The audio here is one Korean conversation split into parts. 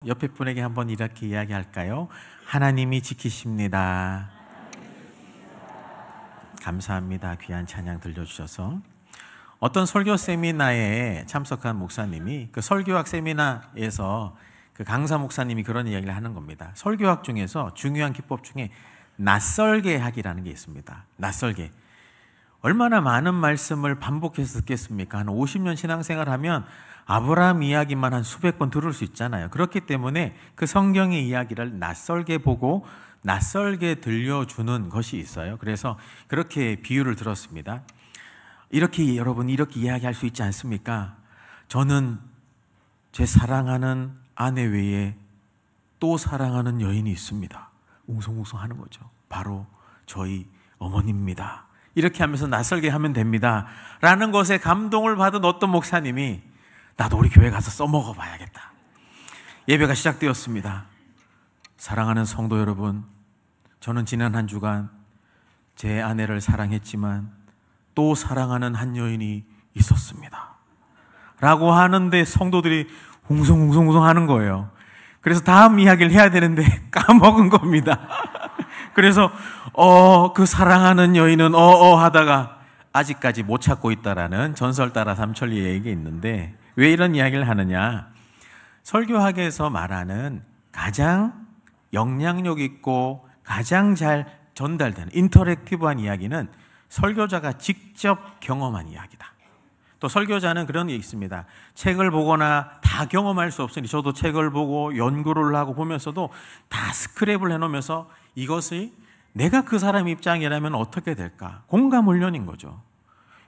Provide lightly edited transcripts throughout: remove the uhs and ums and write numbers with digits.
옆에 분에게 한번 이렇게 이야기할까요? 하나님이 지키십니다. 감사합니다. 귀한 찬양 들려주셔서. 어떤 설교 세미나에 참석한 목사님이 그 설교학 세미나에서 그 강사 목사님이 그런 이야기를 하는 겁니다. 설교학 중에서 중요한 기법 중에 낯설게 하기라는 게 있습니다. 낯설게. 얼마나 많은 말씀을 반복해서 듣겠습니까? 한 50년 신앙생활 하면 아브라함 이야기만 한 수백 번 들을 수 있잖아요. 그렇기 때문에 그 성경의 이야기를 낯설게 보고 낯설게 들려주는 것이 있어요. 그래서 그렇게 비유를 들었습니다. 이렇게 여러분 이렇게 이야기할 수 있지 않습니까? 저는 제 사랑하는 아내 외에 또 사랑하는 여인이 있습니다. 웅성웅성 하는 거죠. 바로 저희 어머니입니다. 이렇게 하면서 낯설게 하면 됩니다. 라는 것에 감동을 받은 어떤 목사님이 나도 우리 교회 가서 써먹어 봐야겠다. 예배가 시작되었습니다. 사랑하는 성도 여러분, 저는 지난 한 주간 제 아내를 사랑했지만 또 사랑하는 한 여인이 있었습니다. 라고 하는데 성도들이 웅성웅성 하는 거예요. 그래서 다음 이야기를 해야 되는데 까먹은 겁니다. 그래서 그 사랑하는 여인은 하다가 아직까지 못 찾고 있다라는 전설 따라 삼천리 얘기가 있는데, 왜 이런 이야기를 하느냐? 설교학에서 말하는 가장 영향력 있고 가장 잘 전달되는 인터랙티브한 이야기는 설교자가 직접 경험한 이야기다. 또 설교자는 그런 게 있습니다. 책을 보거나 다 경험할 수 없으니 저도 책을 보고 연구를 하고 보면서도 다 스크랩을 해놓으면서 이것이 내가 그 사람 입장이라면 어떻게 될까? 공감 훈련인 거죠.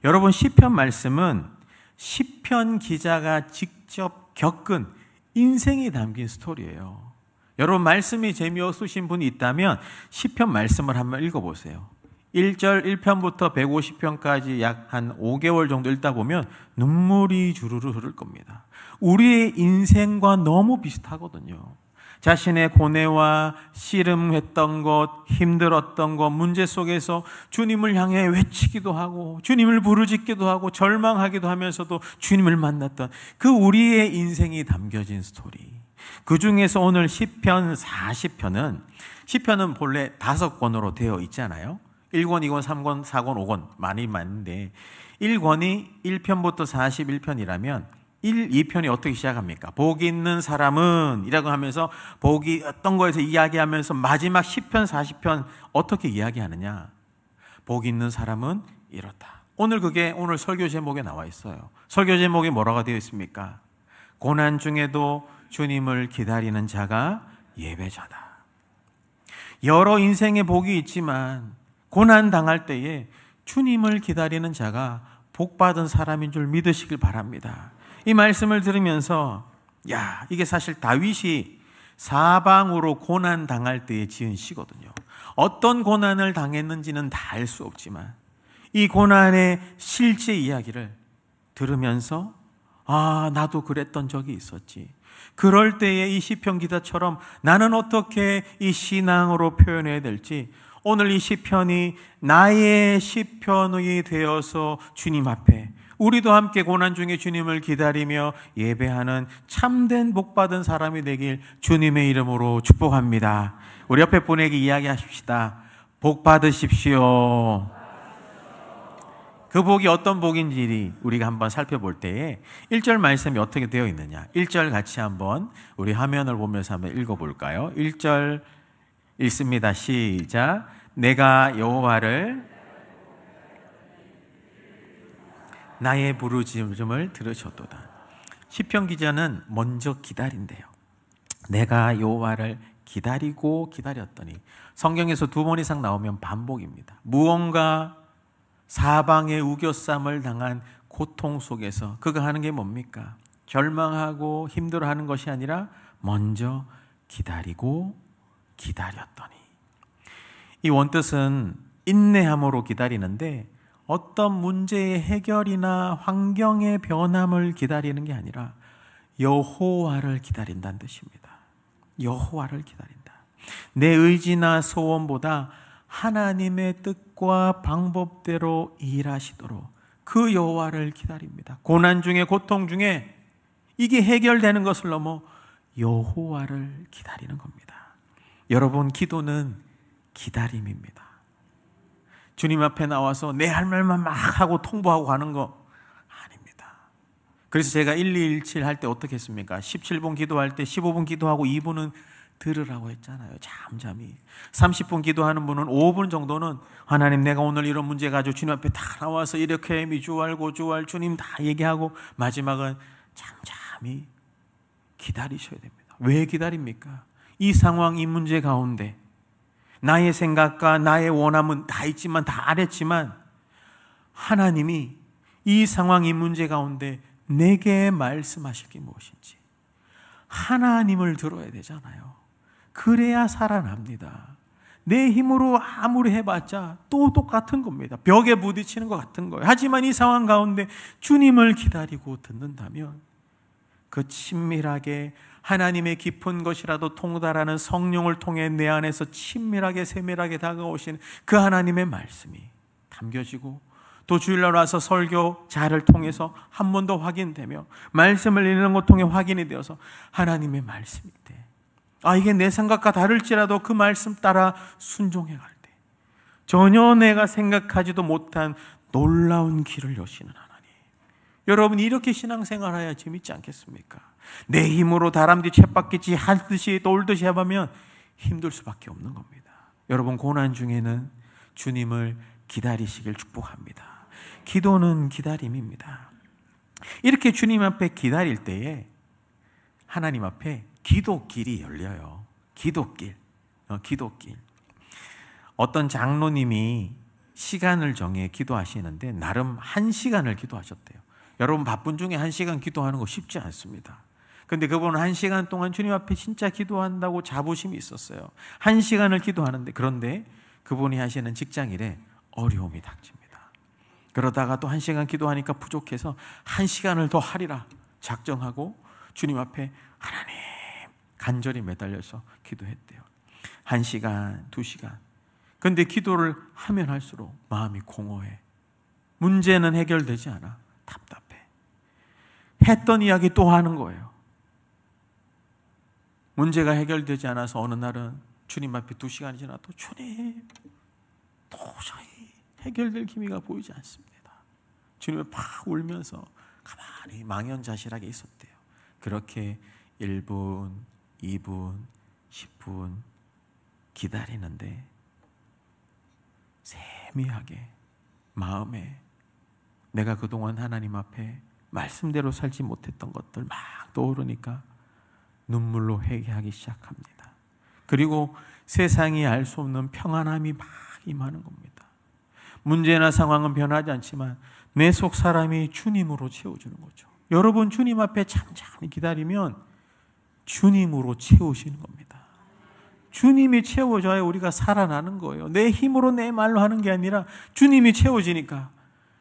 여러분, 시편 말씀은 시편 기자가 직접 겪은 인생이 담긴 스토리예요. 여러분, 말씀이 재미없으신 분이 있다면 시편 말씀을 한번 읽어보세요. 1절 1편부터 150편까지 약 한 5개월 정도 읽다 보면 눈물이 주르르 흐를 겁니다. 우리의 인생과 너무 비슷하거든요. 자신의 고뇌와 씨름했던 것, 힘들었던 것, 문제 속에서 주님을 향해 외치기도 하고 주님을 부르짖기도 하고 절망하기도 하면서도 주님을 만났던 그 우리의 인생이 담겨진 스토리. 그 중에서 오늘 시편 40편은, 시편은 본래 5권으로 되어 있잖아요. 1권, 2권, 3권, 4권, 5권 많이 많은데 1권이 1편부터 41편이라면 1, 2편이 어떻게 시작합니까? 복이 있는 사람은 이라고 하면서 복이 어떤 거에서 이야기하면서 마지막 10편, 40편 어떻게 이야기하느냐? 복이 있는 사람은 이렇다. 오늘 설교 제목에 나와 있어요. 설교 제목이 뭐라고 되어 있습니까? 고난 중에도 주님을 기다리는 자가 예배자다. 여러 인생의 복이 있지만 고난 당할 때에 주님을 기다리는 자가 복받은 사람인 줄 믿으시길 바랍니다. 이 말씀을 들으면서 이게 사실 다윗이 사방으로 고난 당할 때에 지은 시거든요. 어떤 고난을 당했는지는 다 알 수 없지만 이 고난의 실제 이야기를 들으면서 나도 그랬던 적이 있었지. 그럴 때에 이 시편 기자처럼 나는 어떻게 이 신앙으로 표현해야 될지, 오늘 이 시편이 나의 시편이 되어서 주님 앞에 우리도 함께 고난 중에 주님을 기다리며 예배하는 참된 복받은 사람이 되길 주님의 이름으로 축복합니다. 우리 옆에 분에게 이야기하십시다. 복 받으십시오. 그 복이 어떤 복인지 우리가 한번 살펴볼 때에 1절 말씀이 어떻게 되어 있느냐. 1절 같이 한번 우리 화면을 보면서 한번 읽어볼까요? 1절 읽습니다. 시작. 내가 여호와를 나의 부르짖음을 들으셨도다. 시편 기자는 먼저 기다린대요. 내가 여호와를 기다리고 기다렸더니, 성경에서 2번 이상 나오면 반복입니다. 무언가 사방의 우겨쌈을 당한 고통 속에서 그가 하는 게 뭡니까? 절망하고 힘들어하는 것이 아니라 먼저 기다리고 기다렸더니. 이 원뜻은 인내함으로 기다리는데 어떤 문제의 해결이나 환경의 변함을 기다리는 게 아니라 여호와를 기다린다는 뜻입니다. 여호와를 기다린다. 내 의지나 소원보다 하나님의 뜻과 방법대로 일하시도록 그 여호와를 기다립니다. 고난 중에, 고통 중에 이게 해결되는 것을 넘어 여호와를 기다리는 겁니다. 여러분, 기도는 기다림입니다. 주님 앞에 나와서 내 할 말만 막 하고 통보하고 가는 거 아닙니다. 그래서 제가 1217 할 때 어떻게 했습니까? 17분 기도할 때 15분 기도하고 2분은 들으라고 했잖아요. 잠잠히. 30분 기도하는 분은 5분 정도는 하나님, 내가 오늘 이런 문제 가지고 주님 앞에 다 나와서 이렇게 미주알 고주알 주님 다 얘기하고, 마지막은 잠잠히 기다리셔야 됩니다. 왜 기다립니까? 이 상황, 이 문제 가운데 나의 생각과 나의 원함은 다 있지만, 다 알았지만, 하나님이 이 상황, 이 문제 가운데 내게 말씀하실 게 무엇인지 하나님을 들어야 되잖아요. 그래야 살아납니다. 내 힘으로 아무리 해봤자 또 똑같은 겁니다. 벽에 부딪히는 것 같은 거예요. 하지만 이 상황 가운데 주님을 기다리고 듣는다면, 그 친밀하게 하나님의 깊은 것이라도 통달하는 성령을 통해 내 안에서 친밀하게 세밀하게 다가오신 그 하나님의 말씀이 담겨지고, 또 주일날 와서 설교자를 통해서 한 번 더 확인되며, 말씀을 읽는 것 통해 확인이 되어서 하나님의 말씀일 때, 이게 내 생각과 다를지라도 그 말씀 따라 순종해 갈 때, 전혀 내가 생각하지도 못한 놀라운 길을 여시는 하나님. 여러분, 이렇게 신앙생활 해야 재밌지 않겠습니까? 내 힘으로 다람쥐 쳇바퀴질 하듯이 돌듯이 해보면 힘들 수밖에 없는 겁니다. 여러분, 고난 중에는 주님을 기다리시길 축복합니다. 기도는 기다림입니다. 이렇게 주님 앞에 기다릴 때에 하나님 앞에 기도길이 열려요. 기도길. 어떤 장로님이 시간을 정해 기도하시는데 나름 1시간을 기도하셨대요. 여러분, 바쁜 중에 1시간 기도하는 거 쉽지 않습니다. 근데 그분은 1시간 동안 주님 앞에 진짜 기도한다고 자부심이 있었어요. 1시간을 기도하는데, 그런데 그분이 하시는 직장일에 어려움이 닥칩니다. 그러다가 또 1시간 기도하니까 부족해서 1시간을 더 하리라 작정하고 주님 앞에 하나님 간절히 매달려서 기도했대요. 1시간, 2시간. 근데 기도를 하면 할수록 마음이 공허해. 문제는 해결되지 않아. 답답해. 했던 이야기 또 하는 거예요. 문제가 해결되지 않아서 어느 날은 주님 앞에 2시간이 지나도 주님, 도저히 해결될 기미가 보이지 않습니다. 주님을 팍 울면서 가만히 망연자실하게 있었대요. 그렇게 1분, 2분, 10분 기다리는데 세미하게 마음에 내가 그동안 하나님 앞에 말씀대로 살지 못했던 것들 막 떠오르니까 눈물로 회개하기 시작합니다. 그리고 세상이 알 수 없는 평안함이 막 임하는 겁니다. 문제나 상황은 변하지 않지만 내 속 사람이 주님으로 채워주는 거죠. 여러분, 주님 앞에 잠잠히 기다리면 주님으로 채우시는 겁니다. 주님이 채워줘야 우리가 살아나는 거예요. 내 힘으로 내 말로 하는 게 아니라 주님이 채워지니까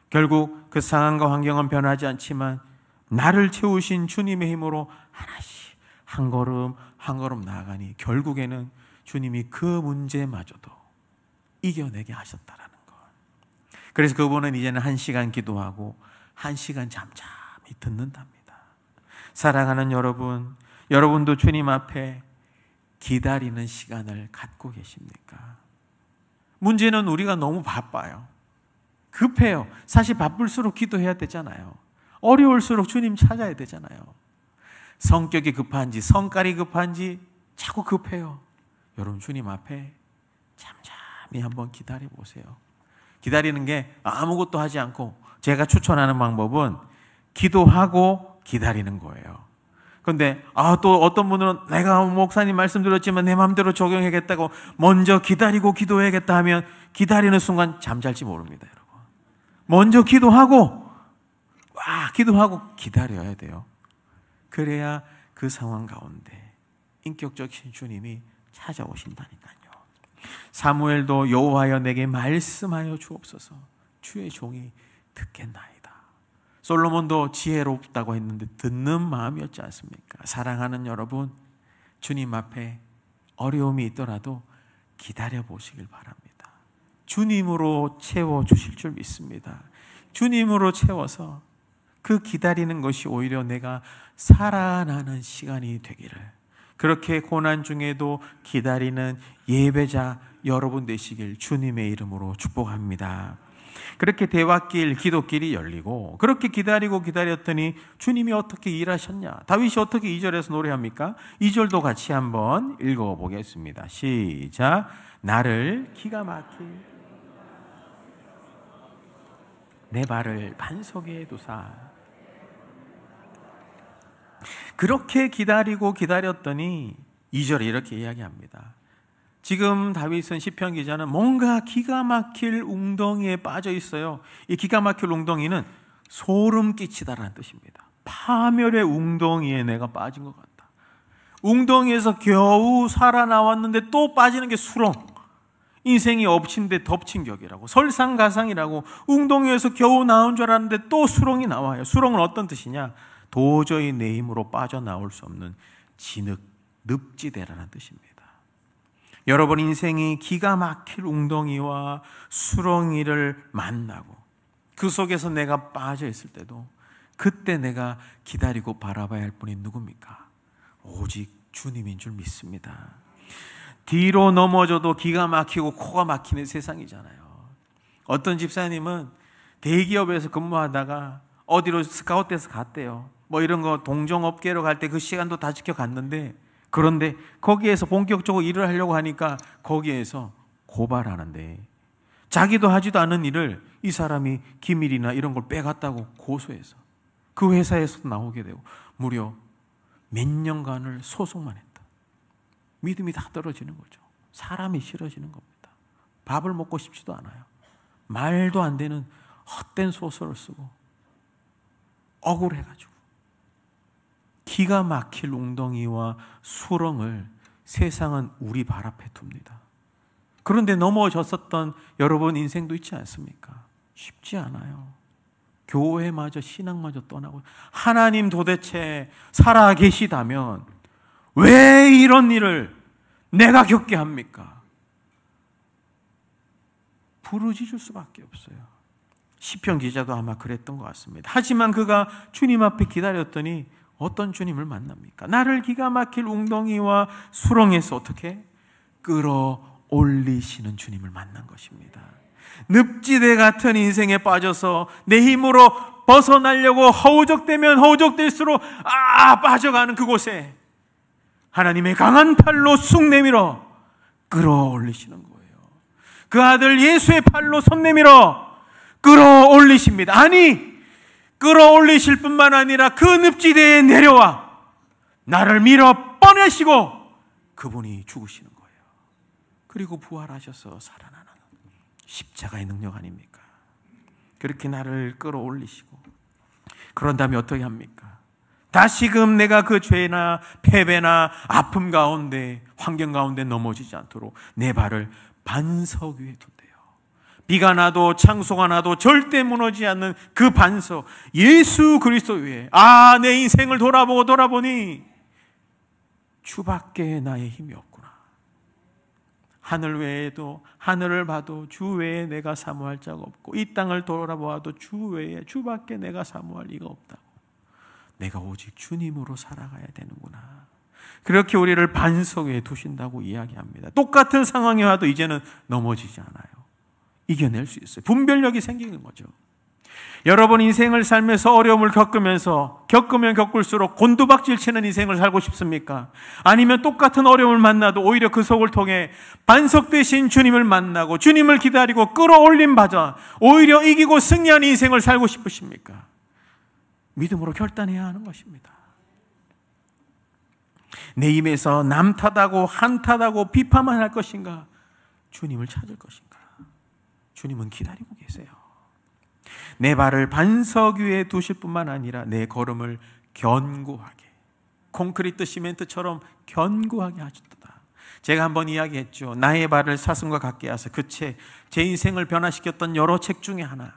결국 그 상황과 환경은 변하지 않지만 나를 채우신 주님의 힘으로 하나씩 한 걸음 한 걸음 나아가니 결국에는 주님이 그 문제마저도 이겨내게 하셨다라는 것. 그래서 그분은 이제는 1시간 기도하고 1시간 잠잠히 듣는답니다. 사랑하는 여러분, 여러분도 주님 앞에 기다리는 시간을 갖고 계십니까? 문제는 우리가 너무 바빠요. 급해요. 사실 바쁠수록 기도해야 되잖아요. 어려울수록 주님 찾아야 되잖아요. 성격이 급한지 성깔이 급한지 자꾸 급해요. 여러분, 주님 앞에 잠잠히 한번 기다려 보세요. 기다리는 게 아무것도 하지 않고, 제가 추천하는 방법은 기도하고 기다리는 거예요. 그런데 또 어떤 분들은 내가 목사님 말씀 들었지만 내 마음대로 적용해야겠다고 먼저 기다리고 기도해야겠다 하면 기다리는 순간 잠잘지 모릅니다. 여러분, 먼저 기도하고 기다려야 돼요. 그래야 그 상황 가운데 인격적인 주님이 찾아오신다니까요. 사무엘도 여호와여 내게 말씀하여 주옵소서, 주의 종이 듣겠나이다. 솔로몬도 지혜롭다고 했는데 듣는 마음이었지 않습니까? 사랑하는 여러분, 주님 앞에 어려움이 있더라도 기다려 보시길 바랍니다. 주님으로 채워주실 줄 믿습니다. 주님으로 채워서 그 기다리는 것이 오히려 내가 살아나는 시간이 되기를 그렇게 고난 중에도 기다리는 예배자 여러분 되시길 주님의 이름으로 축복합니다. 그렇게 대화길, 기도길이 열리고 그렇게 기다리고 기다렸더니 주님이 어떻게 일하셨냐? 다윗이 어떻게 2절에서 노래합니까? 2절도 같이 한번 읽어보겠습니다. 시작. 나를 기가 막힐 내 발을 반석에 두사. 그렇게 기다리고 기다렸더니 2절에 이렇게 이야기합니다. 지금 다윗은 시편 기자는 뭔가 기가 막힐 웅덩이에 빠져 있어요. 이 기가 막힐 웅덩이는 소름 끼치다라는 뜻입니다. 파멸의 웅덩이에 내가 빠진 것 같다. 웅덩이에서 겨우 살아나왔는데 또 빠지는 게 수렁. 인생이 엎친 데 덮친 격이라고, 설상가상이라고. 웅덩이에서 겨우 나온 줄 알았는데 또 수렁이 나와요. 수렁은 어떤 뜻이냐? 도저히 내 힘으로 빠져나올 수 없는 진흙, 늪지대라는 뜻입니다. 여러분 인생이 기가 막힐 웅덩이와 수렁이를 만나고 그 속에서 내가 빠져 있을 때도 그때 내가 기다리고 바라봐야 할 분이 누굽니까? 오직 주님인 줄 믿습니다. 뒤로 넘어져도 기가 막히고 코가 막히는 세상이잖아요. 어떤 집사님은 대기업에서 근무하다가 어디로 스카웃돼서 갔대요. 뭐 이런 거 동종업계로 갈 때 그 시간도 다 지켜갔는데, 그런데 거기에서 본격적으로 일을 하려고 하니까 거기에서 고발하는데 자기도 하지도 않은 일을 이 사람이 기밀이나 이런 걸 빼갔다고 고소해서 그 회사에서 나오게 되고 무려 몇 년간을 소송만 했다. 믿음이 다 떨어지는 거죠. 사람이 싫어지는 겁니다. 밥을 먹고 싶지도 않아요. 말도 안 되는 헛된 소설을 쓰고 억울해가지고 기가 막힐 웅덩이와 수렁을 세상은 우리 발 앞에 둡니다. 그런데 넘어졌었던 여러분 인생도 있지 않습니까? 쉽지 않아요. 교회마저 신앙마저 떠나고, 하나님 도대체 살아 계시다면 왜 이런 일을 내가 겪게 합니까? 부르짖을 수밖에 없어요. 시편 기자도 아마 그랬던 것 같습니다. 하지만 그가 주님 앞에 기다렸더니 어떤 주님을 만납니까? 나를 기가 막힐 웅덩이와 수렁에서 어떻게 끌어올리시는 주님을 만난 것입니다. 늪지대 같은 인생에 빠져서 내 힘으로 벗어나려고 허우적대면 허우적댈수록 빠져가는 그곳에 하나님의 강한 팔로 쑥 내밀어 끌어올리시는 거예요. 그 아들 예수의 팔로 손 내밀어 끌어올리십니다. 아니, 끌어올리실 뿐만 아니라 그 늪지대에 내려와 나를 밀어 꺼내시고 그분이 죽으시는 거예요. 그리고 부활하셔서 살아나는 십자가의 능력 아닙니까? 그렇게 나를 끌어올리시고 그런 다음에 어떻게 합니까? 다시금 내가 그 죄나 패배나 아픔 가운데, 환경 가운데 넘어지지 않도록 내 발을 반석 위에 둔대요. 비가 나도 창소가 나도 절대 무너지지 않는 그 반석, 예수 그리스도 위에 내 인생을 돌아보니 주밖에 나의 힘이 없구나. 하늘 외에도, 하늘을 봐도 주 외에 내가 사모할 자가 없고 이 땅을 돌아보아도 주 외에, 주밖에 내가 사모할 이가 없다고. 내가 오직 주님으로 살아가야 되는구나. 그렇게 우리를 반석 위에 두신다고 이야기합니다. 똑같은 상황이 와도 이제는 넘어지지 않아요. 이겨낼 수 있어요. 분별력이 생기는 거죠. 여러분 인생을 살면서 어려움을 겪으면 겪을수록 곤두박질 치는 인생을 살고 싶습니까? 아니면 똑같은 어려움을 만나도 오히려 그 속을 통해 반석 되신 주님을 만나고 주님을 기다리고 끌어올림 받아 오히려 이기고 승리하는 인생을 살고 싶으십니까? 믿음으로 결단해야 하는 것입니다. 내 입에서 남 탓하고 한 탓하고 비판만 할 것인가? 주님을 찾을 것인가? 주님은 기다리고 계세요. 내 발을 반석 위에 두실 뿐만 아니라 내 걸음을 견고하게, 콘크리트 시멘트처럼 견고하게 하셨다. 제가 한번 이야기했죠. 나의 발을 사슴과 같게 하사, 그 책, 제 인생을 변화시켰던 여러 책 중에 하나.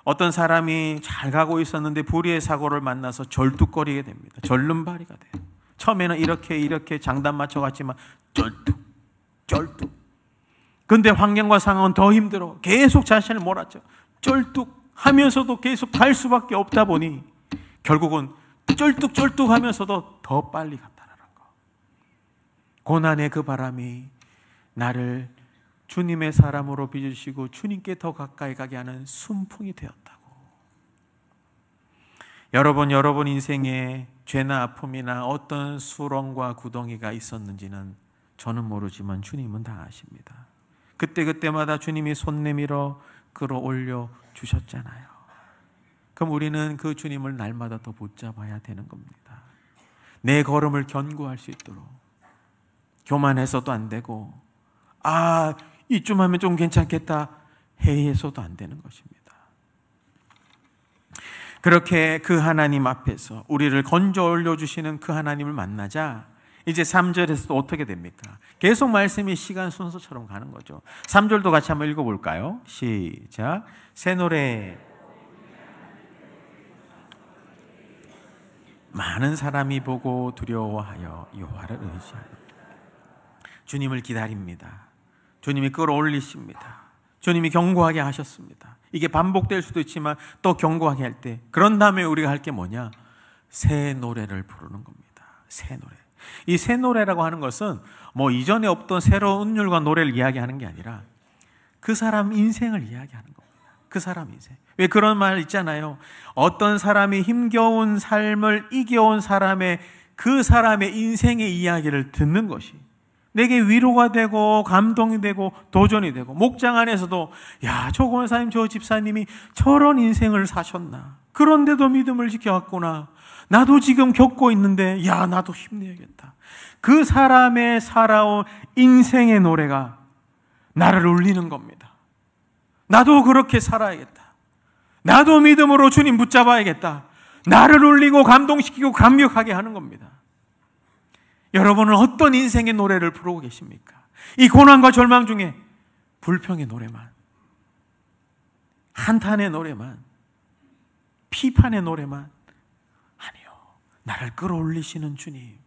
어떤 사람이 잘 가고 있었는데 불의의 사고를 만나서 절뚝거리게 됩니다. 절름발이가 돼요. 처음에는 이렇게 장단 맞춰 갔지만 쩔뚝. 근데 환경과 상황은 더 힘들어. 계속 자신을 몰았죠. 쩔뚝하면서도 계속 갈 수밖에 없다 보니 결국은 쩔뚝 하면서도 더 빨리 갔다라는 거. 고난의 그 바람이 나를 주님의 사람으로 빚으시고 주님께 더 가까이 가게 하는 순풍이 되었다고. 여러분 인생에 죄나 아픔이나 어떤 수렁과 구덩이가 있었는지는 저는 모르지만 주님은 다 아십니다. 그때마다 주님이 손 내밀어 끌어올려 주셨잖아요. 그럼 우리는 그 주님을 날마다 더 붙잡아야 되는 겁니다. 내 걸음을 견고할 수 있도록. 교만해서도 안 되고, 이쯤 하면 좀 괜찮겠다 해해서도 안 되는 것입니다. 그렇게 그 하나님 앞에서 우리를 건져 올려주시는 그 하나님을 만나자 이제 3절에서도 어떻게 됩니까? 계속 말씀이 시간 순서처럼 가는 거죠. 3절도 같이 한번 읽어볼까요? 시작. 새 노래. 많은 사람이 보고 두려워하여 여호와를 의지하는 주님을 기다립니다. 주님이 끌어올리십니다. 주님이 견고하게 하셨습니다. 이게 반복될 수도 있지만 또 견고하게 할 때, 그런 다음에 우리가 할 게 뭐냐? 새 노래를 부르는 겁니다. 새 노래. 이 새 노래라고 하는 것은 뭐 이전에 없던 새로운 운율과 노래를 이야기하는 게 아니라 그 사람 인생을 이야기하는 겁니다. 그 사람 인생. 왜 그런 말 있잖아요. 어떤 사람이 힘겨운 삶을 이겨온 그 사람의 인생의 이야기를 듣는 것이 내게 위로가 되고 감동이 되고 도전이 되고, 목장 안에서도 저 권사님, 저 집사님이 저런 인생을 사셨나, 그런데도 믿음을 지켜왔구나, 나도 지금 겪고 있는데 나도 힘내야겠다. 그 사람의 살아온 인생의 노래가 나를 울리는 겁니다. 나도 그렇게 살아야겠다. 나도 믿음으로 주님 붙잡아야겠다. 나를 울리고 감동시키고 감격하게 하는 겁니다. 여러분은 어떤 인생의 노래를 부르고 계십니까? 이 고난과 절망 중에 불평의 노래만, 한탄의 노래만, 비판의 노래만? 아니요. 나를 끌어올리시는 주님,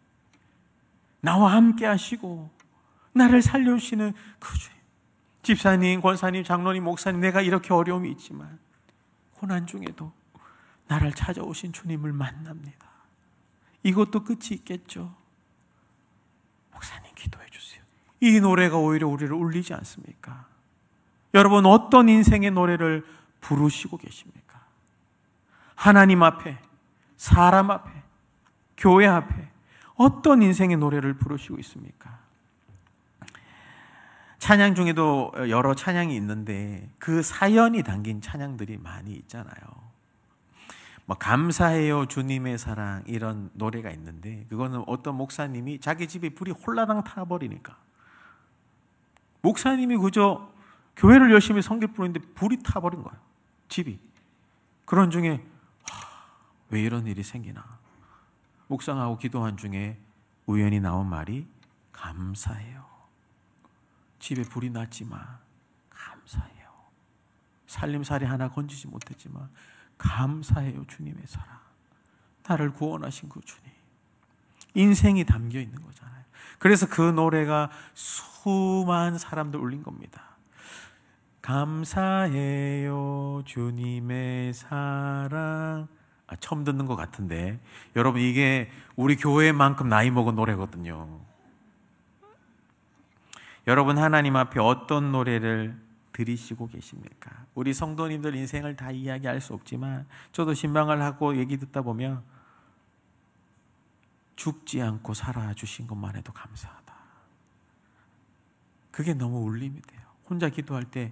나와 함께 하시고 나를 살려주시는 그 주님. 집사님, 권사님, 장로님, 목사님, 내가 이렇게 어려움이 있지만 고난 중에도 나를 찾아오신 주님을 만납니다. 이것도 끝이 있겠죠. 목사님 기도해 주세요. 이 노래가 오히려 우리를 울리지 않습니까? 여러분, 어떤 인생의 노래를 부르시고 계십니까? 하나님 앞에, 사람 앞에, 교회 앞에 어떤 인생의 노래를 부르시고 있습니까? 찬양 중에도 여러 찬양이 있는데 그 사연이 담긴 찬양들이 많이 있잖아요. 감사해요 주님의 사랑, 이런 노래가 있는데, 그거는 어떤 목사님이 자기 집에 불이 홀라당 타버리니까, 목사님이 그저 교회를 열심히 섬길 뿐인데 불이 타버린 거예요, 집이. 그런 중에 왜 이런 일이 생기나 묵상하고 기도한 중에 우연히 나온 말이 감사해요. 집에 불이 났지만 감사해요. 살림살이 하나 건지지 못했지만 감사해요 주님의 사랑, 나를 구원하신 그 주님. 인생이 담겨 있는 거잖아요. 그래서 그 노래가 수많은 사람들 울린 겁니다. 감사해요 주님의 사랑. 처음 듣는 것 같은데 여러분, 이게 우리 교회만큼 나이 먹은 노래거든요. 여러분, 하나님 앞에 어떤 노래를 들이시고 계십니까? 우리 성도님들 인생을 다 이야기할 수 없지만 저도 신방을 하고 얘기 듣다 보면 죽지 않고 살아주신 것만 해도 감사하다. 그게 너무 울림이 돼요. 혼자 기도할 때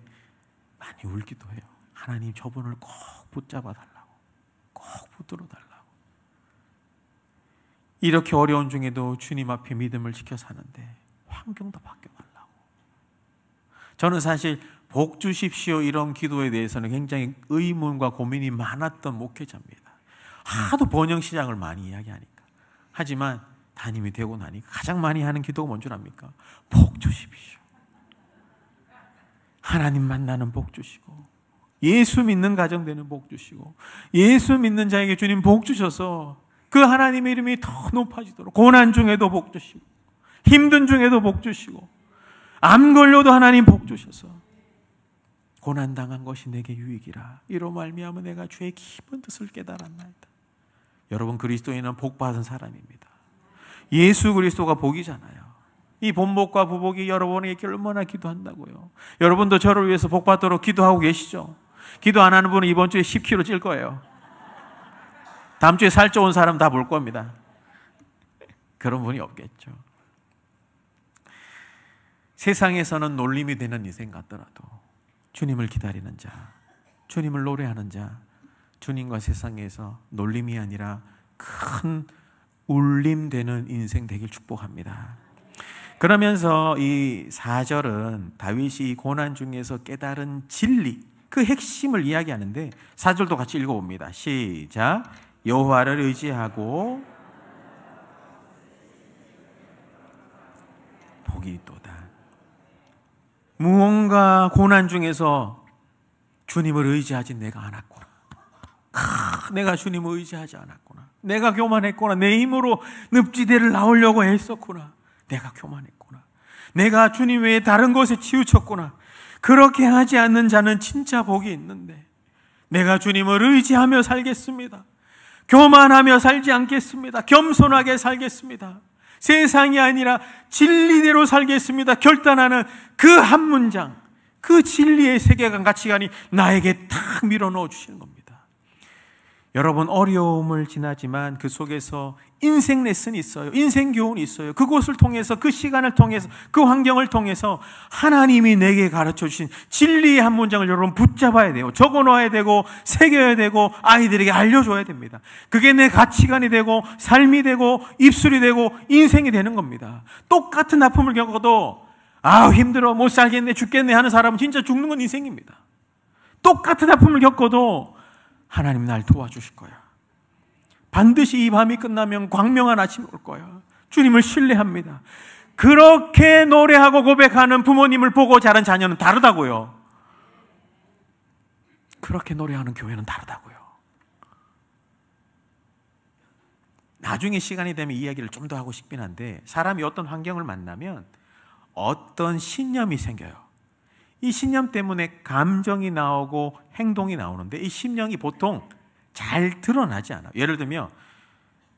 많이 울기도 해요. 하나님, 저분을 꼭 붙잡아 달라고, 꼭 붙들어 달라고. 이렇게 어려운 중에도 주님 앞에 믿음을 지켜 사는데 환경도 바뀌어달라고. 저는 사실 복 주십시오 이런 기도에 대해서는 굉장히 의문과 고민이 많았던 목회자입니다. 하도 번영시장을 많이 이야기하니까. 하지만 담임이 되고 나니까 가장 많이 하는 기도가 뭔 줄 압니까? 복 주십시오. 하나님 만나는 복 주시고, 예수 믿는 가정 되는 복 주시고, 예수 믿는 자에게 주님 복 주셔서 그 하나님의 이름이 더 높아지도록, 고난 중에도 복 주시고, 힘든 중에도 복 주시고, 암 걸려도 하나님 복 주셔서 고난당한 것이 내게 유익이라, 이로 말미암아 내가 주의 깊은 뜻을 깨달았나이다. 여러분, 그리스도인은 복 받은 사람입니다. 예수 그리스도가 복이잖아요. 이 본복과 부복이 여러분에게 얼마나 기도한다고요. 여러분도 저를 위해서 복 받도록 기도하고 계시죠? 기도 안 하는 분은 이번 주에 10kg 찔 거예요. 다음 주에 살 쪄온 사람 다 볼 겁니다. 그런 분이 없겠죠. 세상에서는 놀림이 되는 인생 같더라도 주님을 기다리는 자, 주님을 노래하는 자, 주님과 세상에서 놀림이 아니라 큰 울림되는 인생 되길 축복합니다. 그러면서 이 4절은 다윗이 고난 중에서 깨달은 진리, 그 핵심을 이야기하는데 4절도 같이 읽어봅니다. 시작. 여호와를 의지하고 복이 있도다. 무언가 고난 중에서 주님을 의지하지 내가 않았구나. 내가 주님을 의지하지 않았구나. 내가 교만했구나. 내 힘으로 늪지대를 나오려고 했었구나. 내가 교만했구나. 내가 주님 외에 다른 것에 치우쳤구나. 그렇게 하지 않는 자는 진짜 복이 있는데, 내가 주님을 의지하며 살겠습니다. 교만하며 살지 않겠습니다. 겸손하게 살겠습니다. 세상이 아니라 진리대로 살겠습니다. 결단하는 그 한 문장, 그 진리의 세계관, 가치관이 나에게 탁 밀어넣어 주시는 겁니다. 여러분, 어려움을 지나지만 그 속에서 인생 레슨이 있어요. 인생 교훈이 있어요. 그곳을 통해서, 그 시간을 통해서, 그 환경을 통해서 하나님이 내게 가르쳐 주신 진리의 한 문장을 여러분 붙잡아야 돼요. 적어놔야 되고 새겨야 되고 아이들에게 알려줘야 됩니다. 그게 내 가치관이 되고 삶이 되고 입술이 되고 인생이 되는 겁니다. 똑같은 아픔을 겪어도 힘들어, 못 살겠네, 죽겠네 하는 사람은 진짜 죽는 건 인생입니다. 똑같은 아픔을 겪어도 하나님 날 도와주실 거야. 반드시 이 밤이 끝나면 광명한 아침이 올 거야. 주님을 신뢰합니다. 그렇게 노래하고 고백하는 부모님을 보고 자란 자녀는 다르다고요. 그렇게 노래하는 교회는 다르다고요. 나중에 시간이 되면 이야기를 좀 더 하고 싶긴 한데, 사람이 어떤 환경을 만나면 어떤 신념이 생겨요. 이 신념 때문에 감정이 나오고 행동이 나오는데, 이 신념이 보통 잘 드러나지 않아요. 예를 들면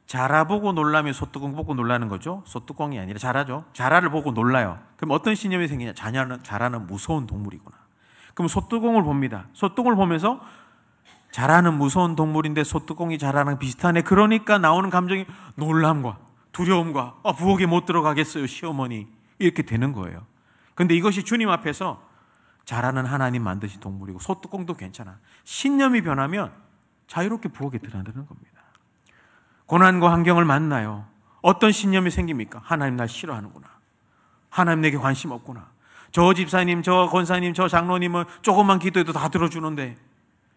자라보고 놀라면 소뚜껑 보고 놀라는 거죠. 소뚜껑이 아니라 자라죠. 자라를 보고 놀라요. 그럼 어떤 신념이 생기냐? 자라는 무서운 동물이구나. 그럼 소뚜껑을 봅니다. 소뚜껑을 보면서 자라는 무서운 동물인데 소뚜껑이 자라는 비슷하네. 그러니까 나오는 감정이 놀람과 두려움과 부엌에 못 들어가겠어요, 시어머니. 이렇게 되는 거예요. 그런데 이것이 주님 앞에서 자라는 하나님 만드신 동물이고, 소뚜껑도 괜찮아. 신념이 변하면 자유롭게 부엌에 들어가는 겁니다. 고난과 환경을 만나요. 어떤 신념이 생깁니까? 하나님 날 싫어하는구나. 하나님 내게 관심 없구나. 저 집사님, 저 권사님, 저 장로님은 조금만 기도해도 다 들어주는데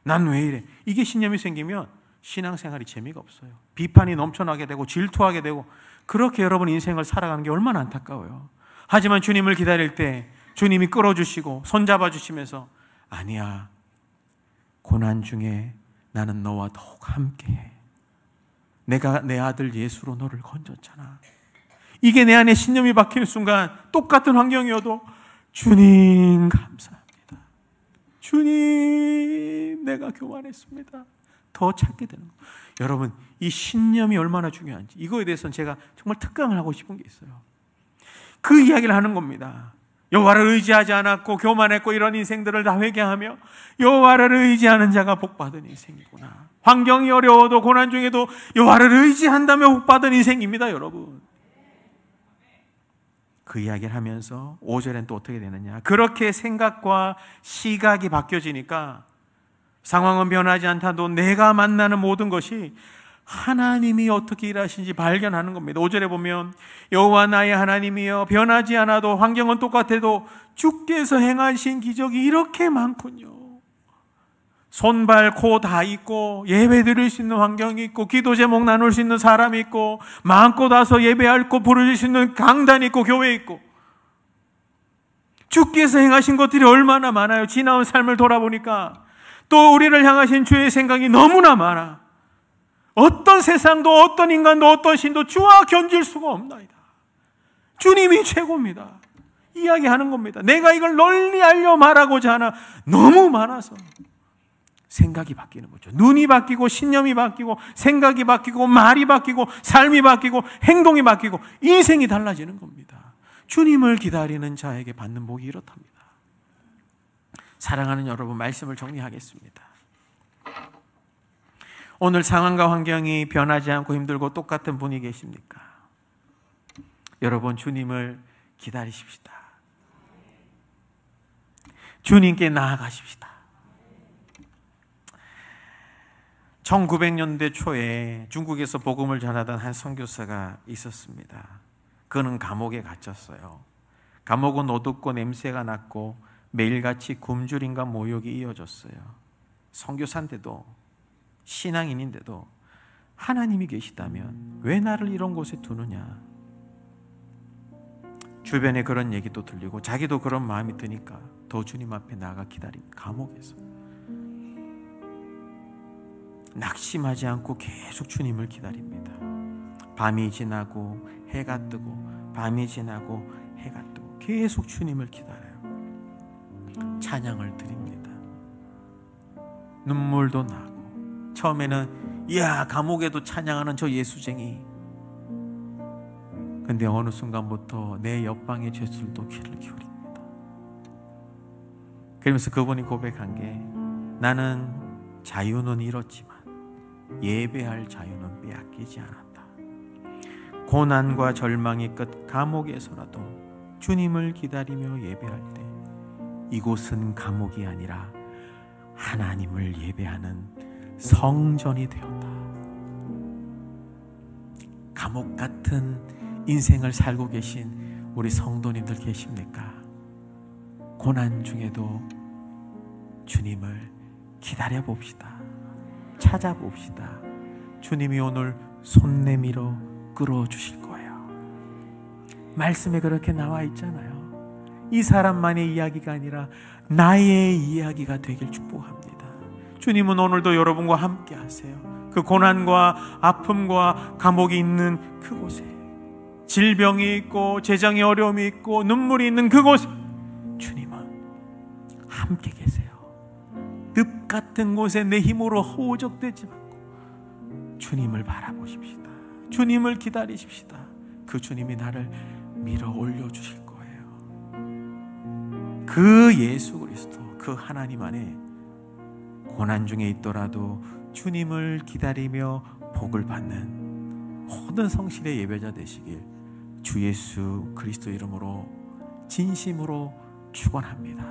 난 왜 이래? 이게 신념이 생기면 신앙생활이 재미가 없어요. 비판이 넘쳐나게 되고 질투하게 되고, 그렇게 여러분 인생을 살아가는 게 얼마나 안타까워요. 하지만 주님을 기다릴 때 주님이 끌어주시고 손잡아 주시면서, 아니야, 고난 중에 나는 너와 더욱 함께해. 내가 내 아들 예수로 너를 건졌잖아. 이게 내 안에 신념이 박히는 순간, 똑같은 환경이어도 주님 감사합니다. 주님, 내가 교만했습니다. 더 찾게 되는 거예요. 여러분, 이 신념이 얼마나 중요한지, 이거에 대해서는 제가 정말 특강을 하고 싶은 게 있어요. 그 이야기를 하는 겁니다. 여호와를 의지하지 않았고 교만했고 이런 인생들을 다 회개하며 여호와를 의지하는 자가 복받은 인생이구나. 환경이 어려워도 고난 중에도 여호와를 의지한다며 복받은 인생입니다, 여러분. 그 이야기를 하면서 5절엔 또 어떻게 되느냐. 그렇게 생각과 시각이 바뀌어지니까 상황은 변하지 않다도 내가 만나는 모든 것이 하나님이 어떻게 일하시는지 발견하는 겁니다. 5절에 보면 여호와 나의 하나님이여, 변하지 않아도 환경은 똑같아도 주께서 행하신 기적이 이렇게 많군요. 손발 코 다 있고 예배 드릴 수 있는 환경이 있고 기도 제목 나눌 수 있는 사람이 있고 마음껏 와서 예배할 거 부르실 수 있는 강단이 있고 교회 있고, 주께서 행하신 것들이 얼마나 많아요. 지나온 삶을 돌아보니까 또 우리를 향하신 주의 생각이 너무나 많아. 어떤 세상도 어떤 인간도 어떤 신도 주와 견질 수가 없나이다. 주님이 최고입니다. 이야기하는 겁니다. 내가 이걸 널리 알려 말하고자 하나 너무 많아서 생각이 바뀌는 거죠. 눈이 바뀌고 신념이 바뀌고 생각이 바뀌고 말이 바뀌고 삶이 바뀌고 행동이 바뀌고 인생이 달라지는 겁니다. 주님을 기다리는 자에게 받는 복이 이렇답니다. 사랑하는 여러분, 말씀을 정리하겠습니다. 오늘 상황과 환경이 변하지 않고 힘들고 똑같은 분이 계십니까? 여러분, 주님을 기다리십시다. 주님께 나아가십시다. 1900년대 초에 중국에서 복음을 전하던 한 선교사가 있었습니다. 그는 감옥에 갇혔어요. 감옥은 어둡고 냄새가 났고 매일같이 굶주림과 모욕이 이어졌어요. 선교사인데도, 신앙인인데도 하나님이 계시다면 왜 나를 이런 곳에 두느냐. 주변에 그런 얘기도 들리고 자기도 그런 마음이 드니까 더 주님 앞에 나아가 기다린 감옥에서 낙심하지 않고 계속 주님을 기다립니다. 밤이 지나고 해가 뜨고 밤이 지나고 해가 뜨고 계속 주님을 기다려요. 찬양을 드립니다. 눈물도 나고 처음에는 이야, 감옥에도 찬양하는 저 예수쟁이. 근데 어느 순간부터 내 옆방의 죄수들도 귀를 기울입니다. 그러면서 그분이 고백한 게, 나는 자유는 잃었지만 예배할 자유는 빼앗기지 않았다. 고난과 절망의 끝 감옥에서라도 주님을 기다리며 예배할 때 이곳은 감옥이 아니라 하나님을 예배하는 성전이 되었다. 감옥 같은 인생을 살고 계신 우리 성도님들 계십니까? 고난 중에도 주님을 기다려 봅시다. 찾아봅시다. 주님이 오늘 손 내밀어 끌어주실 거예요. 말씀에 그렇게 나와 있잖아요. 이 사람만의 이야기가 아니라 나의 이야기가 되길 축복합니다. 주님은 오늘도 여러분과 함께 하세요. 그 고난과 아픔과 감옥이 있는 그곳에, 질병이 있고 재정의 어려움이 있고 눈물이 있는 그곳에 주님은 함께 계세요. 늪 같은 곳에 내 힘으로 호적되지 말고 주님을 바라보십시다. 주님을 기다리십시다. 그 주님이 나를 밀어 올려주실 거예요. 그 예수 그리스도, 그 하나님 안에 고난 중에 있더라도 주님을 기다리며 복을 받는 모든 성실의 예배자 되시길 주 예수 그리스도 이름으로 진심으로 축원합니다.